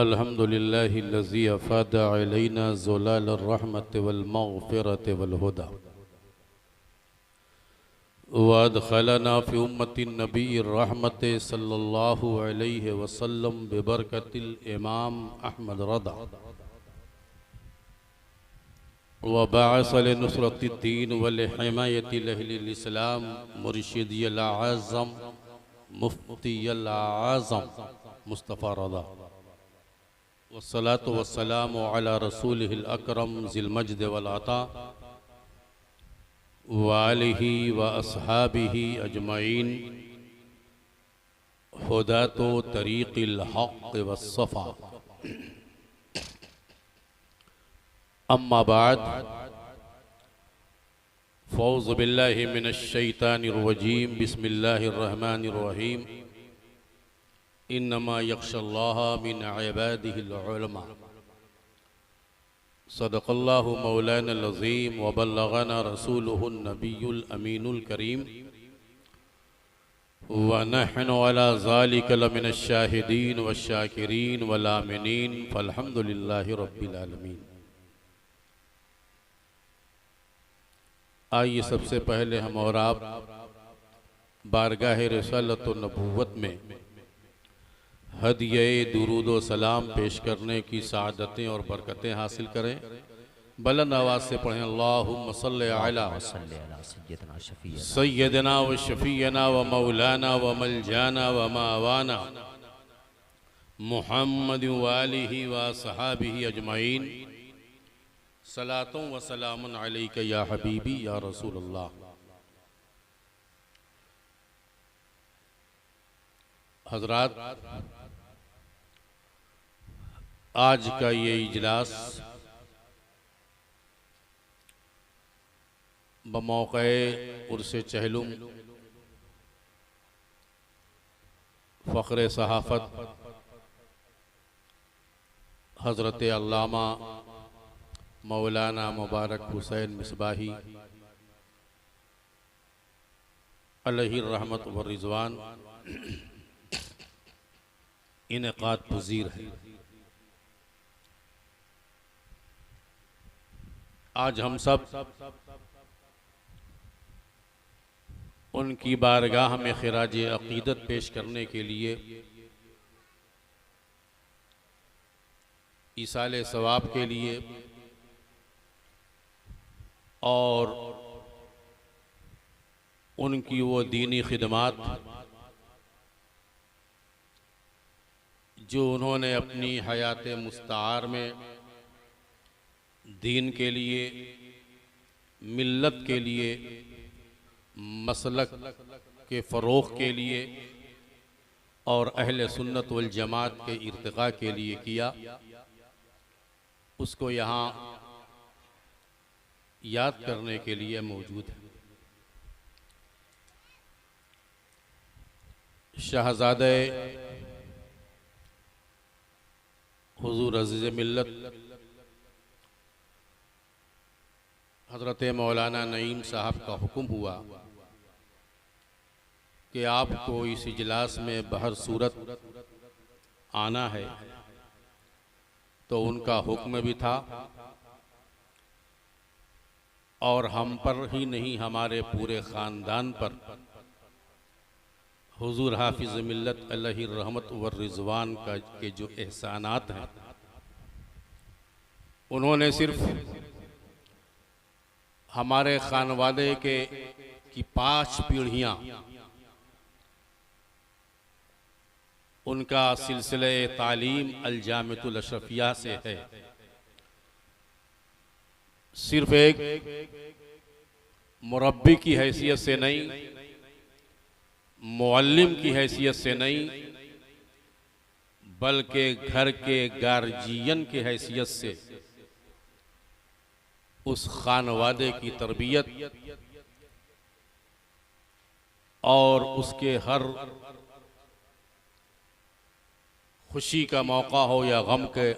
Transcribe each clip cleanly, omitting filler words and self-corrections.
अल्हम्दुलिल्लाहिल्लज़ी अफ़ाद अलैना ज़ुलाल अर्रहमत वल मग़फ़िरत वल हुदा व अदख़लना फ़ी उम्मतिन नबी रहमत सल्लल्लाहु अलैहि वसल्लम बिबरकतिल इमाम अहमद रदा व बअस लिनुसरतिद्दीन व लिहिमायति अहलिल इस्लाम मुर्शिदियल आज़म मुफ्तियल आज़म मुस्तफ़ा रदा वस्सलातु वस्सलामु अला रसूलिहिल अकरम ज़िल मज्द वल अता व आलिहि व अस्हाबिहि अजमईन हुदातो तरीक़िल हक़्क़ वस्सफ़ा। अम्मा बाद फ़ौज़ु बिल्लाहि मिनश शैतानिर रजीम बिस्मिल्लाहिर रहमानिर रहीम इन्नमा यख्शल्लाह मिन इबादिहिल उलमा। सदक़ल्लाहु मौलानल अज़ीम व बल्लगना रसूलुहुन नबियुल अमीनुल करीम व नहनु अला ज़ालिका लमिनश शाहिदीन वश्शाकिरीन वल आमिनीन फ़ल्हम्दुलिल्लाहि रब्बिल आलमीन। आइए सबसे पहले हम और आप बारगाह रिसालत व नबुव्वत में हदिये दुरूद व सलाम पेश करने की सआदतें और बरकतें हासिल करें। बुलंद आवाज़ से पढ़ें अल्लाहुम्मा सल्लि अला सय्यदना व शफीना व मौलाना व मलजाना व मावाना मुहम्मद व आलिहि व सहाबिहि अजमईन सलातों व सलामुन अलैका या हबीबी या रसूलल्लाह। हज़रात, आज का ये इजलास बमौक़े उर्से चहलुम फ़ख्र सहाफ़त हज़रत अल्लामा मौलाना मुबारक हुसैन मिसबाही अलैहि रहमत व रिज़वान इनेक़ाद पज़ीर है। आज हम सब उनकी बारगाह में ख़िराज अक़ीदत पेश करने के लिए ईसाले सवाब के लिए और उनकी वो दीनी खिदमात जो उन्होंने अपनी हयात मुस्तार में दीन के लिए, मिल्लत के लिए, मसलक के फ़रोग़ के लिए और अहले सुन्नत वल जमात के इर्तिक़ा के लिए किया, उसको यहाँ याद करने के लिए मौजूद है। शहज़ादे हुज़ूर अज़ीज़ मिल्लत हज़रत मौलाना नईम साहब का हुक्म हुआ कि आपको इस इजलास में बहर सूरत आना है, तो उनका हुक्म भी था और हम पर ही नहीं हमारे पूरे ख़ानदान पर हुज़ूर हाफिज़ मिल्लत अलैहि रहमत व रिज़वान का के जो एहसानात हैं, उन्होंने सिर्फ हमारे ख़ानवादे के की 5 पीढ़ियाँ उनका सिलसिले तालीम अल-जामिअतुल अशरफिया से है। सिर्फ एक मुरब्बी की हैसियत से नहीं, मुअल्लिम की हैसियत से नहीं, बल्कि घर के गार्जियन की हैसियत से उस खानवादे की तरबियत और उसके हर खुशी का मौका हो या गम के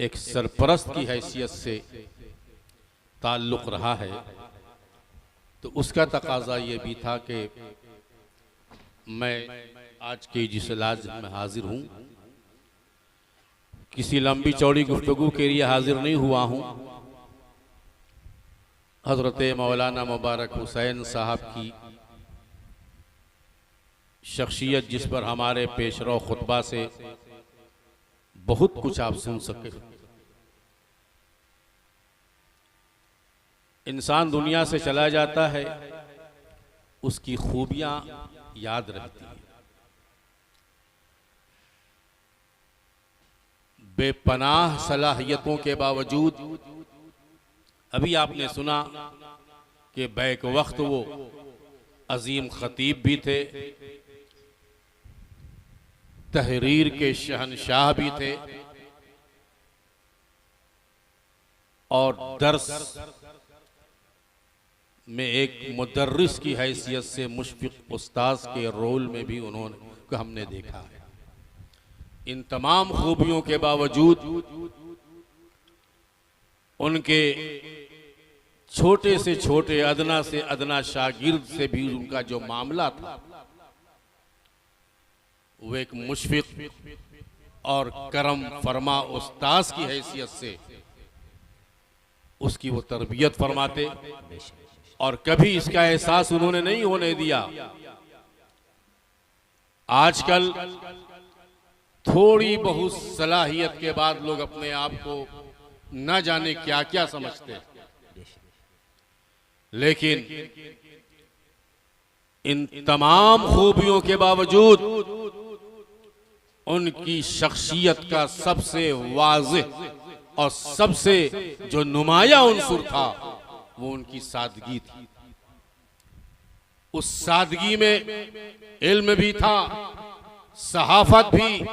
एक सरपरस्त की हैसियत से ताल्लुक़ रहा है। तो उसका तकाजा ये भी था कि मैं आज के जिस इलाज में हाजिर हूँ, किसी लंबी चौड़ी गुफ्तगू के लिए हाजिर नहीं हुआ हूँ। हज़रत मौलाना मुबारक हुसैन साहब की शख्सियत, जिस पर हमारे पेशरो खुतबा से बहुत कुछ आप सुन सके। इंसान दुनिया से चला जाता है, उसकी खूबियां याद रहती हैं। बेपनाह सलाहियतों के बावजूद, अभी आपने सुना कि बैक वक्त वो अजीम खतीब भी थे, तहरीर के शहनशाह भी थे और दर्स में एक मुदर्रिस की हैसियत से मुशफ़िक़ उस्ताद के रोल में भी उन्होंने को हमने देखा है। इन तमाम खूबियों के बावजूद उनके छोटे से छोटे, अदना से अदना शागिर्द से भी उनका जो मामला था, वो एक मुशफ़िक़ और करम फरमा उस्ताद की हैसियत से उसकी वो तरबियत फरमाते और कभी इसका एहसास उन्होंने नहीं होने दिया। आजकल थोड़ी बहुत सलाहियत के बाद लोग अपने आप को न जाने क्या क्या समझते हैं, लेकिन इन तमाम खूबियों के बावजूद उनकी शख्सियत का सबसे वाज़ेह और सबसे जो नुमाया उन्सुर था वो उनकी सादगी थी। उस सादगी में इल्म भी था, सहाफत भी,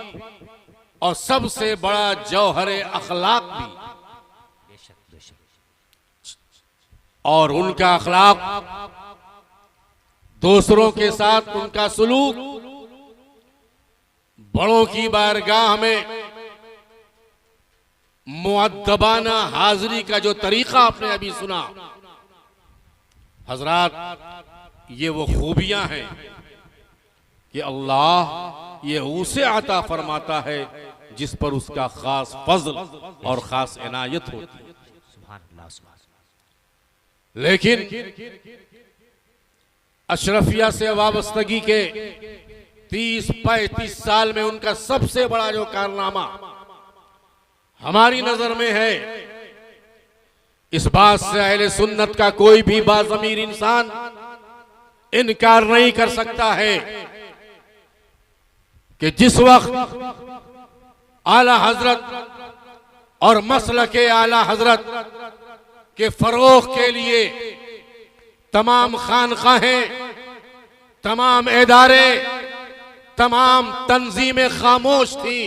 और सबसे बड़ा जौहरे अखलाक भी। और उनका अखलाक, दूसरों के साथ उनका सुलूक, बड़ों की बारगाह में मुअद्दबाना हाजिरी का जो तरीका आपने अभी सुना, हजरात ये वो खूबियां हैं कि अल्लाह ये उसे अता फरमाता है जिस पर उसका खास फज़ल और खास इनायत होती है। लेकिन अशरफिया से वाबस्तगी के 30-35 साल में उनका सबसे बड़ा जो कारनामा हमारी नजर में है, इस बात से अहले सुन्नत का कोई भी बाज़मीर इंसान इनकार नहीं कर सकता है कि जिस वक्त आला हजरत और मसलके आला हजरत के फरोग के लिए तमाम खानकाहें, तमाम इदारे, तमाम तंजीमें खामोश थी,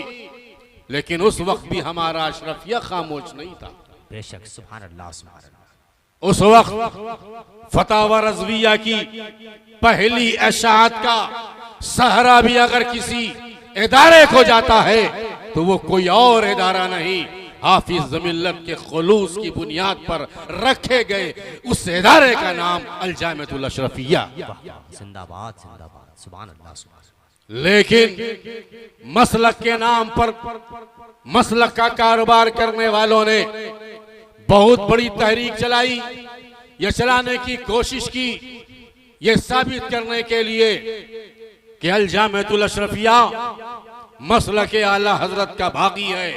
लेकिन उस वक्त भी हमारा अशरफिया खामोश नहीं था। बेशक, सुभान अल्लाह, सुभान अल्लाह। उस वक्त फतावा रज़विया की पहली अशात का सहरा भी अगर किसी इदारे को जाता है तो वो कोई और इदारा नहीं, हाफिज मिल्लत के खुलूस की बुनियाद पर रखे गए उस इदारे का नाम अल-जामिअतुल अशरफिया। जिंदाबाद, जिंदाबाद, सुभान अल्लाह, सुभान। लेकिन मसलक के नाम पर मसलक का कारोबार करने वालों ने बहुत बड़ी तहरीक चलाई, यह चलाने की कोशिश की, यह साबित करने के लिए कि अल-जामिअतुल अशरफिया मसलक आला हजरत का बागी है।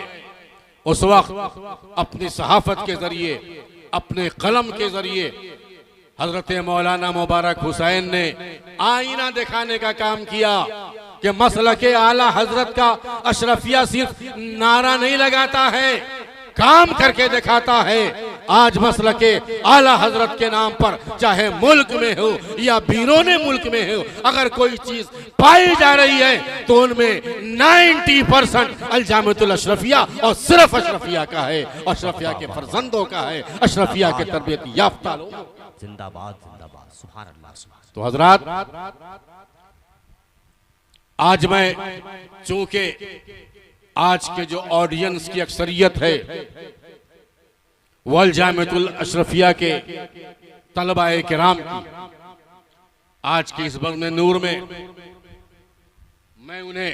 उस वक्त अपनी सहाफत के जरिए, अपने कलम के जरिए हजरत मौलाना मुबारक हुसैन ने आईना दिखाने का काम किया कि मसलके आला हजरत का अशरफिया सिर्फ नारा नहीं लगाता है, काम करके दिखाता है। आज मसलके आला हजरत के नाम पर चाहे मुल्क में हो या बीरोने मुल्क में हो, अगर कोई चीज पाई जा रही है तो उनमें 90% अल-जामिअतुल अशरफिया और सिर्फ अशरफिया का है, अशरफिया के फर्जंदों का है, अशरफिया के तरबियत याफ्ता लोग। जिंदाबाद, जिंदाबाद, सुभान अल्लाह, सुभान। तो हजरात, आज मैं चूंकि आज के जो ऑडियंस की अक्सरियत है वो अल-जामिअतुल अशरफिया के तलबाए किराम की आज के इस बग़्न नूर में मैं उन्हें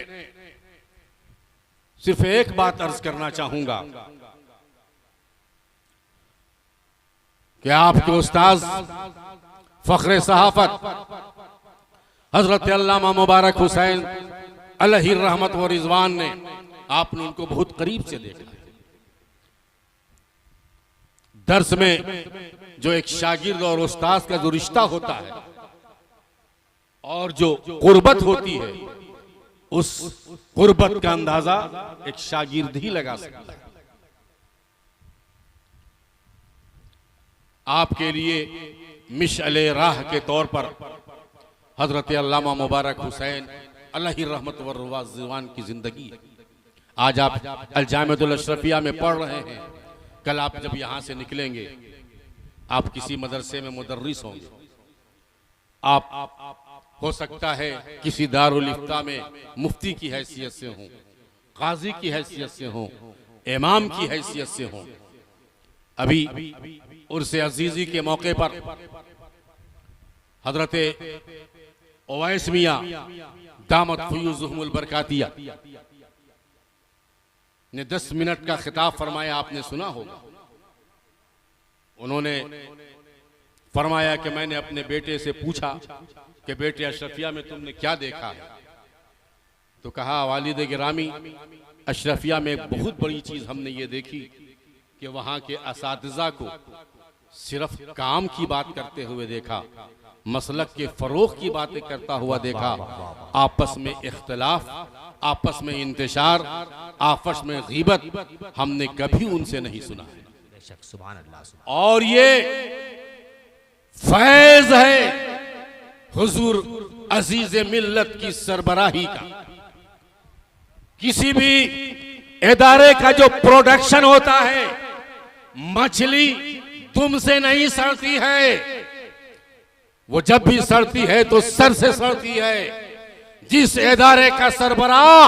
सिर्फ एक बात अर्ज करना चाहूंगा कि आपके उस्ताद फख्रे सहाफत हजरत अल्लामा मुबारक हुसैन अलैहि रहमत व रिजवान ने, आपने उनको बहुत करीब से देखा। दर्स में जो एक शागिर्द और उस्ताद का जो रिश्ता होता है और जो कुर्बत होती है, उस कुर्बत का अंदाजा एक शागिर्द ही लगा सकता है। आपके लिए मिशअले राह के तौर पर हजरत अल्लामा मुबारक हुसैन अलैहि रहमत व रिजवान की जिंदगी है। आज आप अल जामिअतुल अशरफिया में पढ़ रहे हैं, कल आप जब यहां से निकलेंगे आप किसी मदरसे में मुदर्रिस होंगे, आप हो सकता है किसी दारुल इफ्ता में मुफ्ती की हैसियत से हों, काजी की हैसियत से हों, इमाम की हैसियत से हों। अभी उर्से अजीजी के मौके पर हजरत ओवैस मियां दामत फयूज़ुहुमुल बरकातिया ने 10 मिनट का खिताब फरमाया, आपने सुना होगा। उन्होंने फरमाया कि मैंने अपने बेटे से पूछा कि बेटे अशरफिया में तुमने क्या देखा है, तो कहा वालिद गिरामी अशरफिया में एक बहुत बड़ी चीज हमने ये देखी कि वहां के असातिज़ा को सिर्फ काम की बात करते हुए देखा, मसलक के फरोग की बातें करता हुआ देखा, आपस में इख्तिलाफ, आपस में इंतशार, आपस में गीबत हमने कभी उनसे नहीं सुना। और ये फैज है हुजूर अजीज मिल्लत की सरबराही का। किसी भी इदारे का जो प्रोडक्शन होता है, मछली तुमसे नहीं सड़ती है, वो जब भी सड़ती है तो सर से सड़ती है। जिस इदारे का सरबराह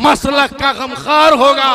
मसलक का गमखार होगा,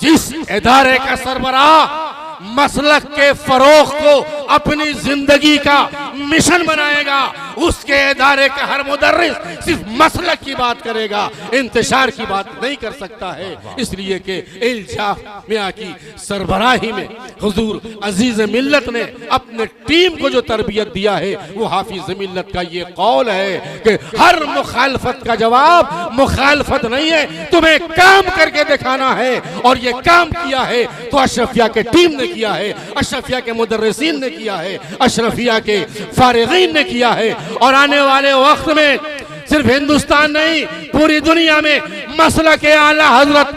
जिस इदारे का सरबराह मसलक के फरोग को अपनी जिंदगी का मिशन बनाएगा, उसके इदारे का हर मुदर्रिस सिर्फ मसलक की बात करेगा, इंतशार की बात नहीं कर सकता है। इसलिए कि इल्जामिया की सरबराही में हुजूर अजीज मिल्लत ने अपने टीम को जो तरबियत दिया है, वो हाफिज मिल्लत का ये कौल है कि हर मुखालफत का जवाब मुखालफत नहीं है, तुम्हें काम करके दिखाना है। और ये काम किया है तो अशरफिया के टीम ने किया है, अशरफिया के मुदर्रिसीन ने किया है, अशरफिया के फारिगीन ने किया है। और आने वाले वक्त में सिर्फ हिंदुस्तान नहीं, पूरी दुनिया में मसलक आला हजरत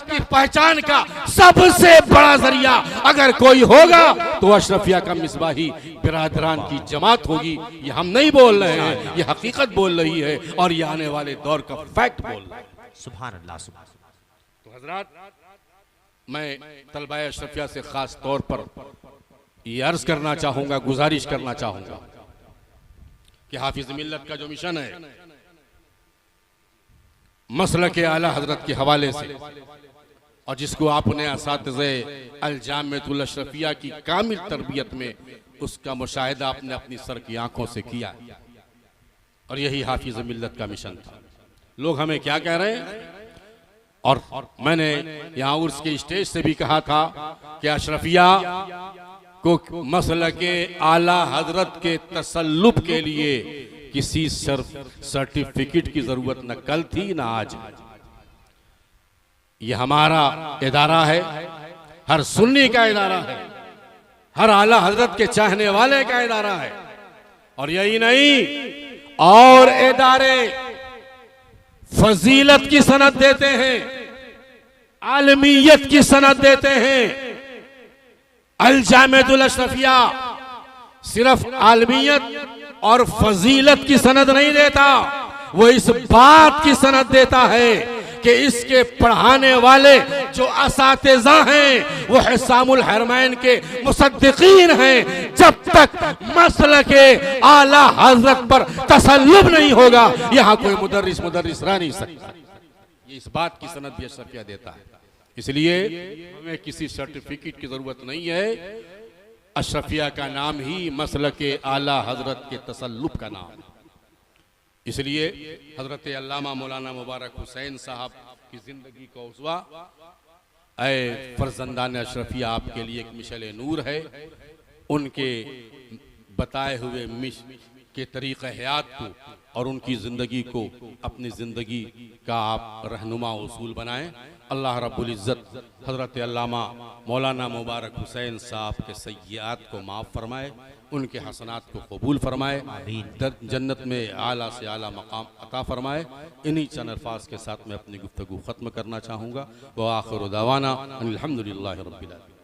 की पहचान का सबसे बड़ा जरिया अगर कोई होगा तो अशरफिया का मिसबाही बिरादरान की जमात होगी। ये हम नहीं बोल रहे हैं, ये हकीकत बोल रही है और ये आने वाले दौर का फैक्ट बोल रहा है। सुभान अल्लाह, सुभान। तो हजरात, मैं तलबाए अशरफिया से खास तौर पर ये अर्ज करना चाहूंगा, गुजारिश करना चाहूंगा कि हाफिज मिल्लत का जो मिशन है मसलक आला हजरत के हवाले से, और जिसको आपने असातिज़े अल जामिअतुल अशरफिया की कामिल तरबियत में उसका मुशाहिदा आपने अपनी सर की आंखों से किया, और यही हाफिज मिल्लत का मिशन था। लोग हमें क्या कह रहे हैं, और मैंने यहाँ उर्स के स्टेज से भी कहा था कि अशरफिया को मसलके आला हजरत के तसल्लुब के लिए किसी सर्टिफिकेट की जरूरत न कल थी न आज। ये हमारा इदारा है, हर सुन्नी का इदारा है, हर आला हजरत के चाहने वाले का इदारा है। और यही नहीं, और इदारे फजीलत की सनद देते हैं, आलमियत की सनद देते हैं। अल जामिअतुल अशरफिया सिर्फ आलमियत और फजीलत की सनद नहीं देता, वो इस बात की सनद देता है कि इसके पढ़ाने वाले जो असातिज़ा हैं वो हिसामुल हरमैन के मुसद्दिकीन हैं। जब तक मसलके आला हजरत पर तसल्लुब नहीं होगा, यहाँ कोई मुदर्रिस रह नहीं सकता। ये इस बात की सनद भी अशरफिया देता है। इसलिए हमें किसी सर्टिफिकेट की जरूरत नहीं है, अशरफिया का नाम ही मसलक आला हजरत के तसल्लुफ का नाम है। इसलिए हजरत अल्लामा मौलाना मुबारक हुसैन साहब की ज़िंदगी का उसवा ऐ फर्जंदान अशरफिया आपके लिए एक मिशल नूर है। उनके बताए हुए मिश के तरीक़े हयात को और उनकी ज़िंदगी को अपनी ज़िंदगी का आप रहनुमा उसूल बनाएं। अल्लाह रब्बुल इज़्ज़त हज़रत अल्लामा मौलाना मुबारक हुसैन साहब के सय्यात को माफ़ फरमाए, उनके हसनात को कबूल फरमाए, जन्नत में आला से आला मकाम अता फरमाए। इन्हीं चंद अल्फाज के साथ मैं अपनी गुफ्तगू ख़त्म करना चाहूँगा। व आखिर दावाना अनिल हम्दुलिल्लाहि रब्बिल आलमीन।